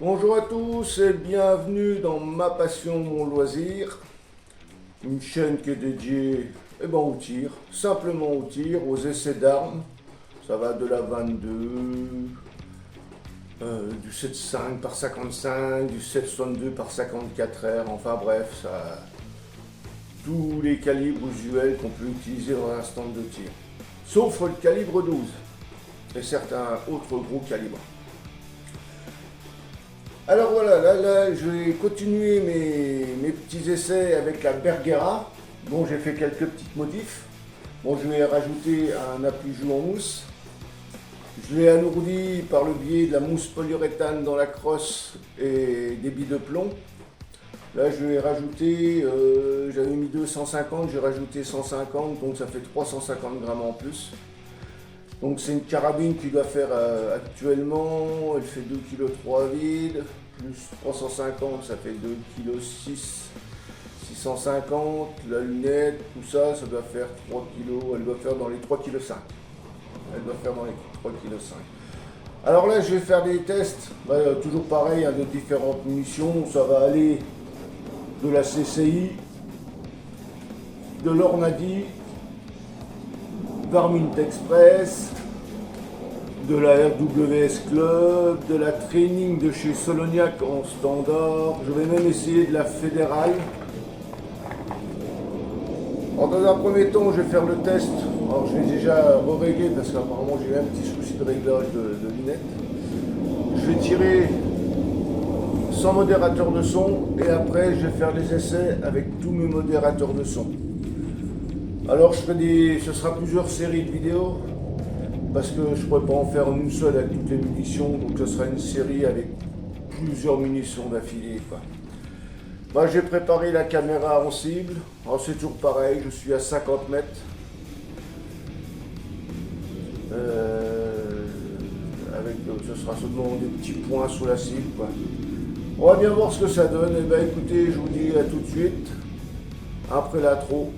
Bonjour à tous et bienvenue dans Ma Passion, Mon Loisir, une chaîne qui est dédiée au tir, simplement au tir, aux essais d'armes. Ça va de la 22, du 7,5 par 55, du 7,62 par 54 R, enfin bref, ça, tous les calibres usuels qu'on peut utiliser dans un stand de tir. Sauf le calibre 12 et certains autres gros calibres. Alors voilà, là je vais continuer mes petits essais avec la Bergera. Bon, j'ai fait quelques petites modifs. Bon, je vais rajouter un appui-joue en mousse. Je l'ai alourdi par le biais de la mousse polyuréthane dans la crosse et des billes de plomb. Là, je vais rajouter, j'avais mis 250, j'ai rajouté 150, donc ça fait 350 grammes en plus. Donc c'est une carabine qui doit faire actuellement, elle fait 2,3 kg vide, plus 350, ça fait 2,6 kg, 650, la lunette, tout ça, ça doit faire 3 kg, elle doit faire dans les 3,5 kg. Elle doit faire dans les 3,5 kg. Alors là, je vais faire des tests, toujours pareil, de différentes munitions, ça va aller de la CCI, de l'Ornadi, Varmint Express, de la RWS Club, de la Training de chez Solognac en standard. Je vais même essayer de la fédérale. Alors dans un premier temps, je vais faire le test. Alors je vais déjà régler parce qu'apparemment j'ai eu un petit souci de réglage de lunettes. Je vais tirer sans modérateur de son et après je vais faire des essais avec tous mes modérateurs de son. Alors ce sera plusieurs séries de vidéos parce que je ne pourrais pas en faire une seule avec toutes les munitions, donc ce sera une série avec plusieurs munitions d'affilée. J'ai préparé la caméra en cible. Alors c'est toujours pareil, je suis à 50 mètres. Ce sera seulement des petits points sous la cible. On va bien voir ce que ça donne. Et écoutez, je vous dis à tout de suite, après l'intro.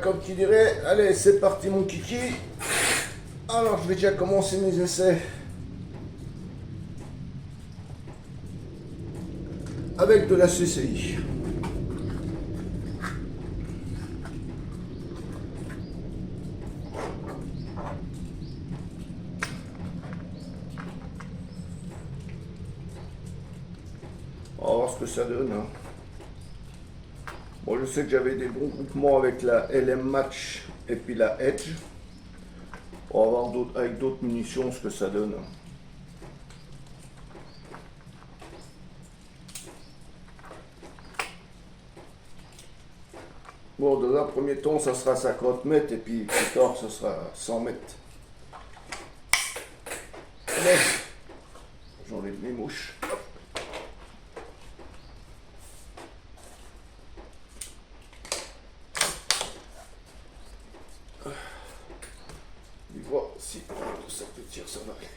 Comme qui dirait, allez, c'est parti mon kiki. Alors, je vais déjà commencer mes essais avec de la CCI. On va voir ce que ça donne. Bon, je sais que j'avais des bons groupements avec la LM Match et puis la Edge. On va voir avec d'autres munitions ce que ça donne. Bon, dans un premier temps, ça sera 50 mètres et puis plus tard, ça sera 100 mètres. Allez, j'enlève mes mouches. Et voir si tout ça peut tirer, ça va aller.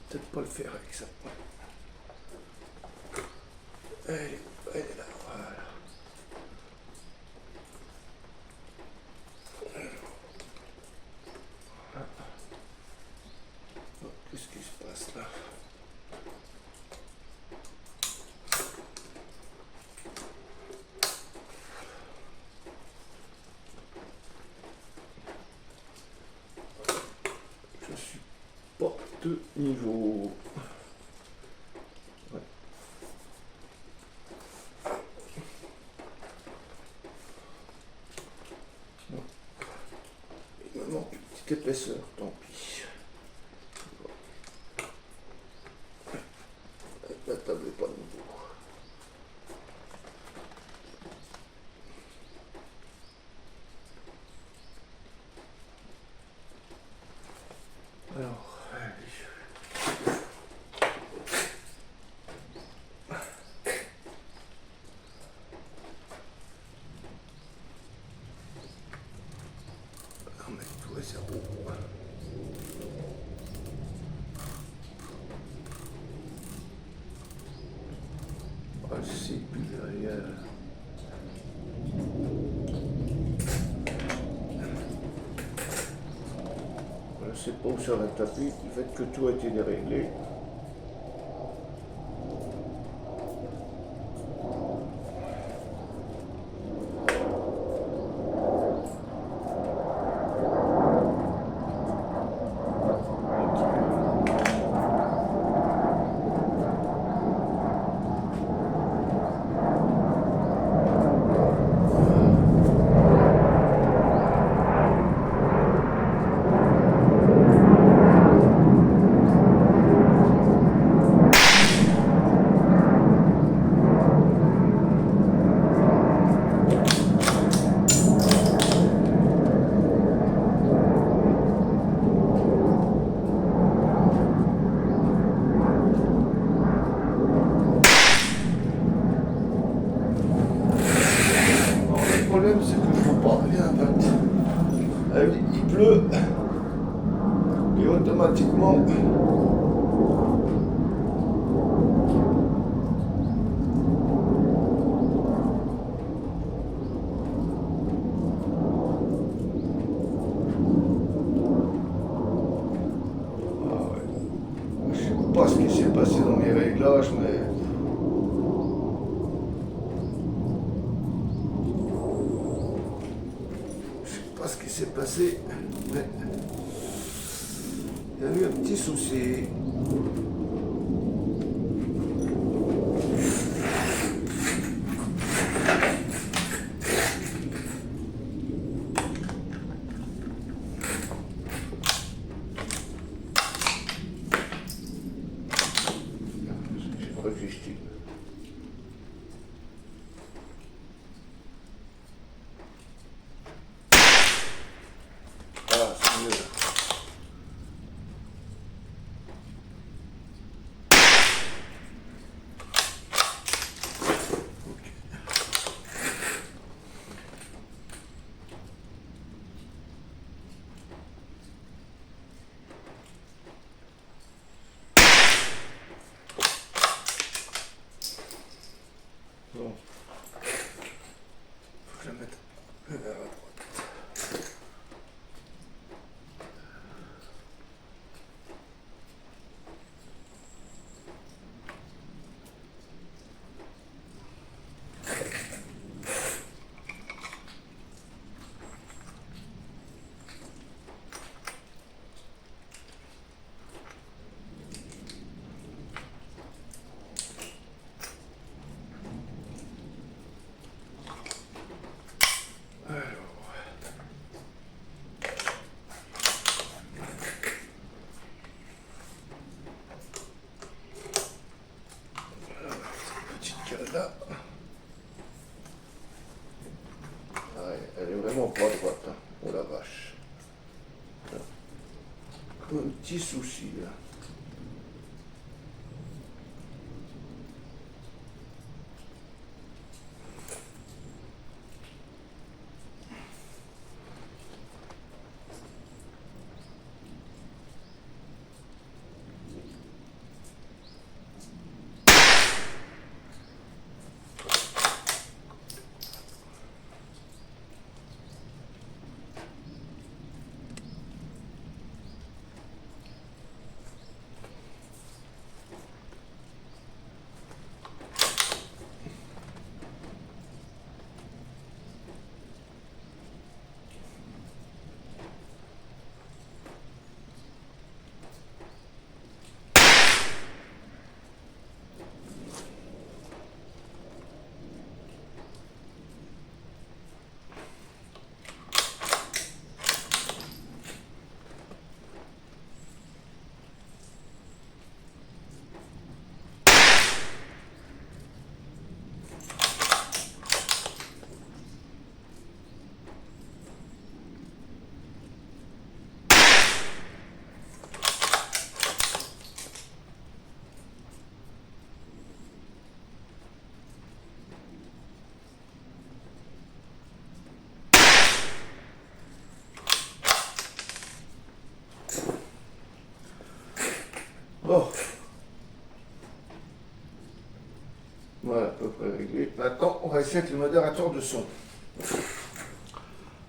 Peut-être pas le faire avec ça. Elle est là, voilà. Qu'est-ce qui se passe là? Je suis pas de niveau. Ouais. Il me manque une petite épaisseur, tant pis. La table n'est pas de nouveau. Alors, ici, puis derrière. Je ne sais pas où ça va taper, du fait que tout a été déréglé. Le problème, c'est que je ne vois pas rien en fait. Il pleut et automatiquement je sais pas ce qui s'est passé dans mes réglages, mais je sais pas ce qui s'est passé, mais il y a eu un petit souci. Je crois que j'estime. Ah, c'est mieux là. Bon. Faut que je la mette vers la droite. Petite cale là. Ouais, elle est vraiment pas droite. Hein. Oh la vache. Comme un petit souci là. Voilà, à peu près réglé. Maintenant, on va essayer avec le modérateur de son.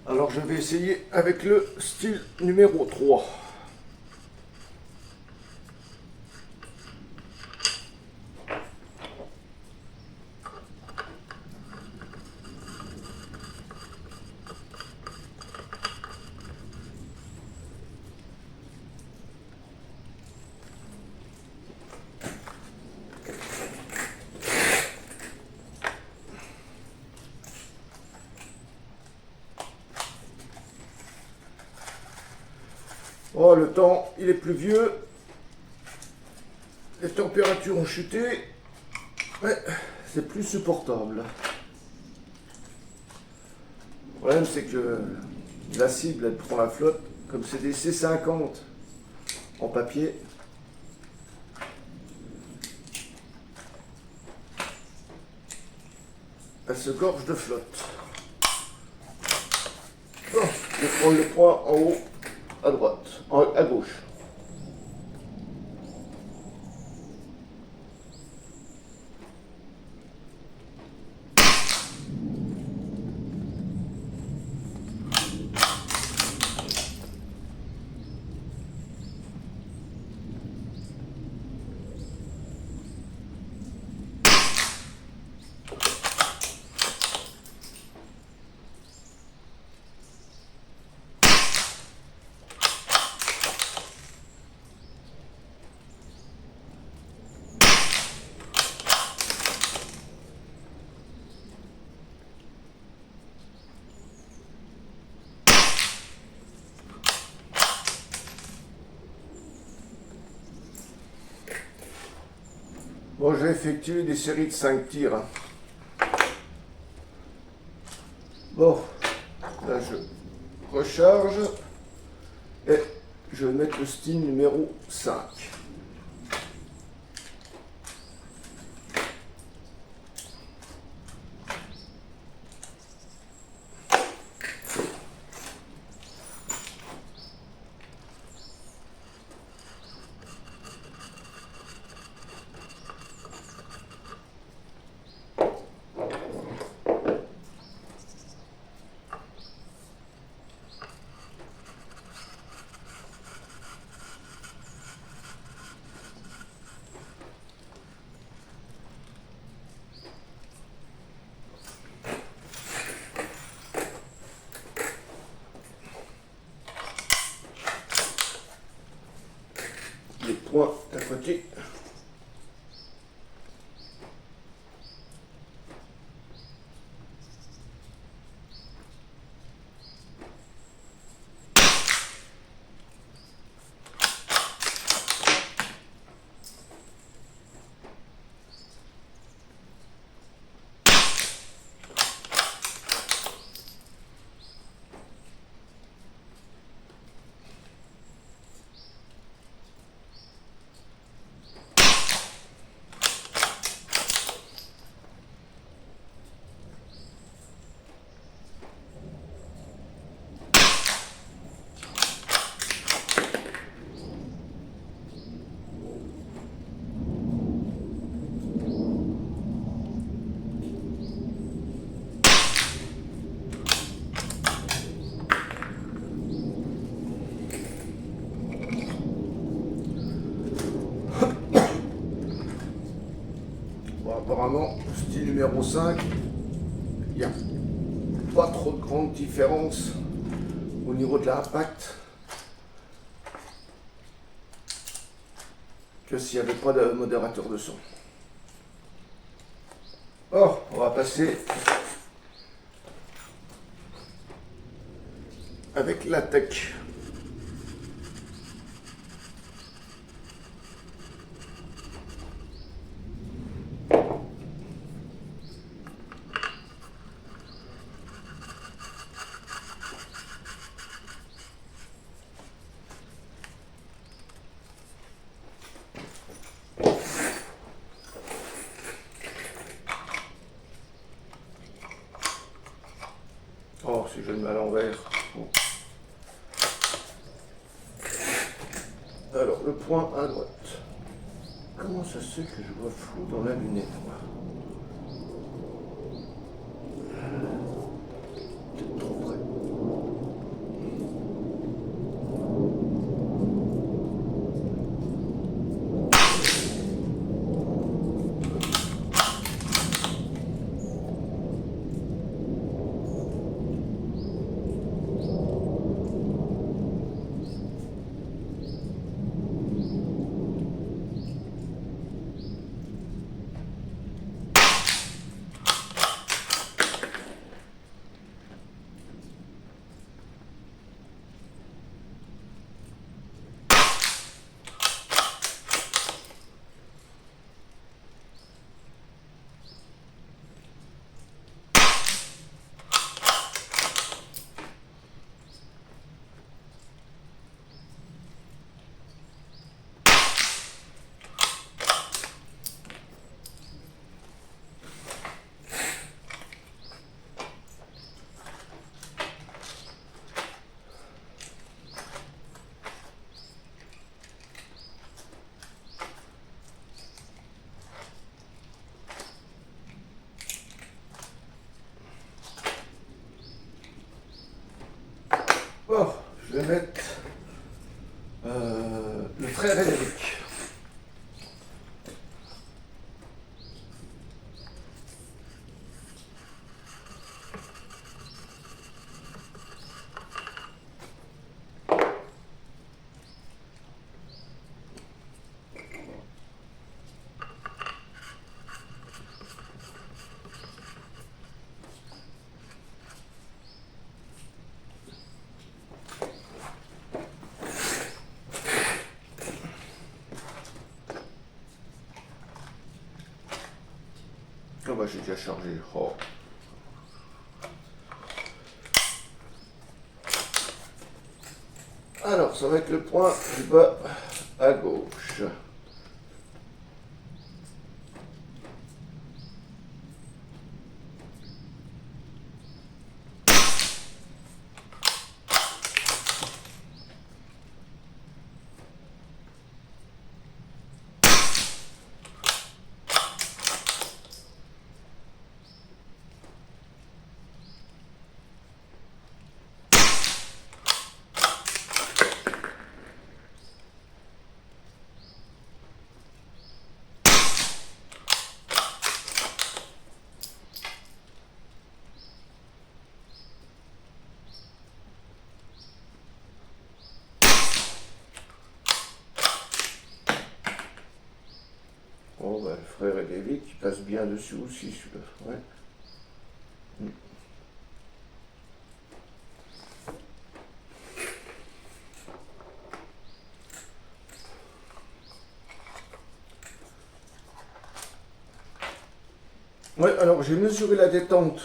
Alors, je vais essayer avec le style numéro 3. Oh, le temps, il est pluvieux. Les températures ont chuté. Ouais, c'est plus supportable. Le problème, c'est que la cible, elle prend la flotte. Comme c'est des C50 en papier, elle se gorge de flotte. Bon, je vais prendre le point en haut, à droite, à gauche. Bon, j'ai effectué des séries de 5 tirs. Bon, là je recharge et je vais mettre le style numéro 5. Les points à côté. Apparemment, style numéro 5, il n'y a pas trop de grande différence au niveau de l'impact que s'il n'y avait pas de modérateur de son. Oh, on va passer avec la tech. Oh, si je le mets à l'envers. Bon. Alors, le point à droite. Comment ça se fait que je vois flou dans la lunette, moi? Bon, je vais mettre le frère Éric. Oh bah j'ai déjà chargé. Oh. Alors ça va être le point du bas à gauche. Bon, bah, le frère Éric qui passe bien dessus aussi, celui-là. Ouais. Ouais, alors j'ai mesuré la détente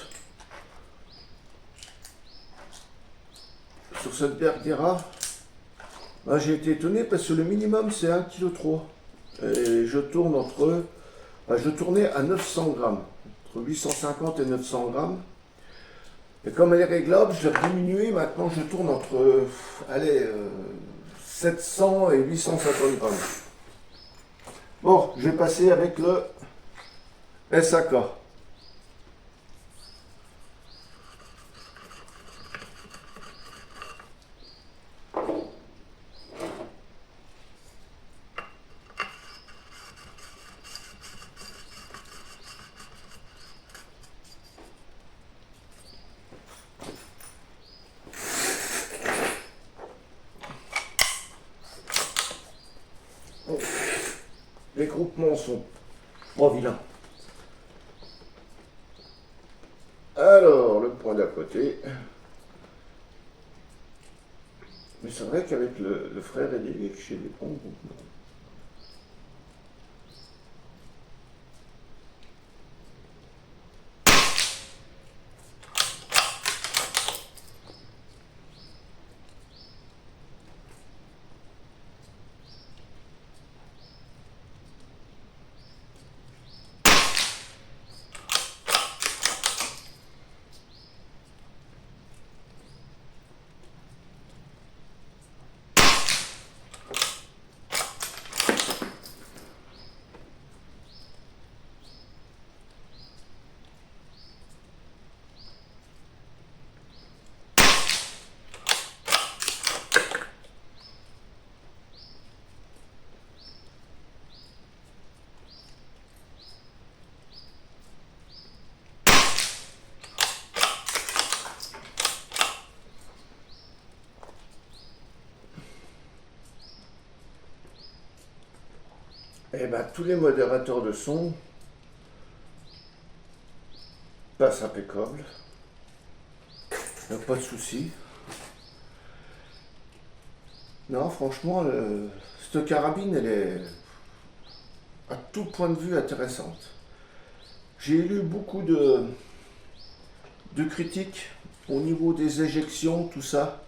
sur cette Bergera. Ben, j'ai été étonné parce que le minimum c'est 1,3 kg. Et je tourne je tournais à 900 grammes, entre 850 et 900 grammes. Et comme elle est réglable, je l'ai diminué. Maintenant je tourne entre 700 et 850 grammes. Bon, je vais passer avec le SAK. Les groupements sont pas vilains. Alors, le point d'à côté. Mais c'est vrai qu'avec le frère Éric, j'ai des bons groupements. Et bien, tous les modérateurs de son passent impeccable. Il n'y a pas de souci. Non, franchement, cette carabine, elle est à tout point de vue intéressante. J'ai lu beaucoup de critiques au niveau des éjections, tout ça.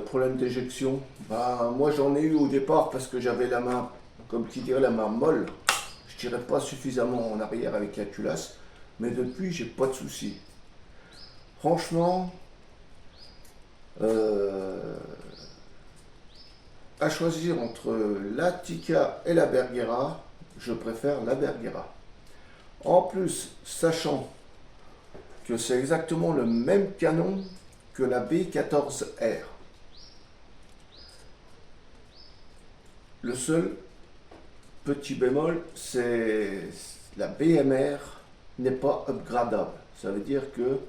Problème d'éjection. Bah, moi, j'en ai eu au départ parce que j'avais la main, comme qui dirait, la main molle. Je tirais pas suffisamment en arrière avec la culasse. Mais depuis, j'ai pas de soucis. Franchement, à choisir entre la Tikka et la Bergera, je préfère la Bergera. En plus, sachant que c'est exactement le même canon que la B14R. Le seul petit bémol, c'est la BMR n'est pas upgradable. Ça veut dire que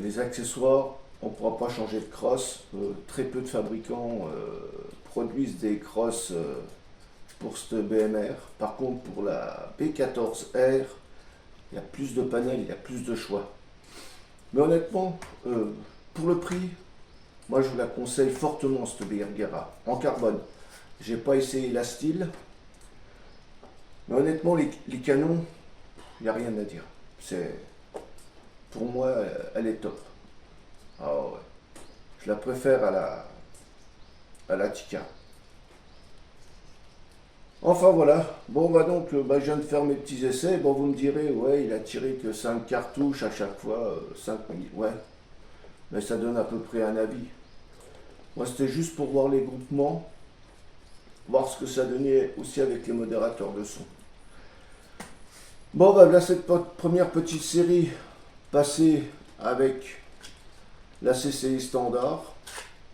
les accessoires, on ne pourra pas changer de crosse. Très peu de fabricants produisent des crosses pour cette BMR. Par contre, pour la B14R, il y a plus de panels, il y a plus de choix. Mais honnêtement, pour le prix, moi je vous la conseille fortement, cette Bergera, en carbone. J'ai pas essayé la style, mais honnêtement, les canons, il n'y a rien à dire. Pour moi, elle est top. Ah ouais. Je la préfère à la Tikka. Enfin voilà, bon bah donc je viens de faire mes petits essais, bon vous me direz, ouais il a tiré que 5 cartouches à chaque fois, 5000, ouais, mais ça donne à peu près un avis. Moi c'était juste pour voir les groupements, voir ce que ça donnait aussi avec les modérateurs de son. Bon bah là cette première petite série passée avec la CCI standard,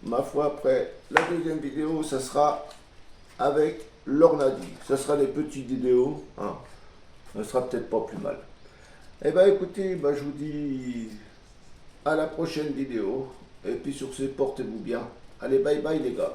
ma foi après la deuxième vidéo ça sera avec l'Ornadi. Ça sera des petites vidéos, hein. Ça sera peut-être pas plus mal. Et ben écoutez, je vous dis à la prochaine vidéo. Et puis sur ce, portez-vous bien. Allez, bye bye les gars.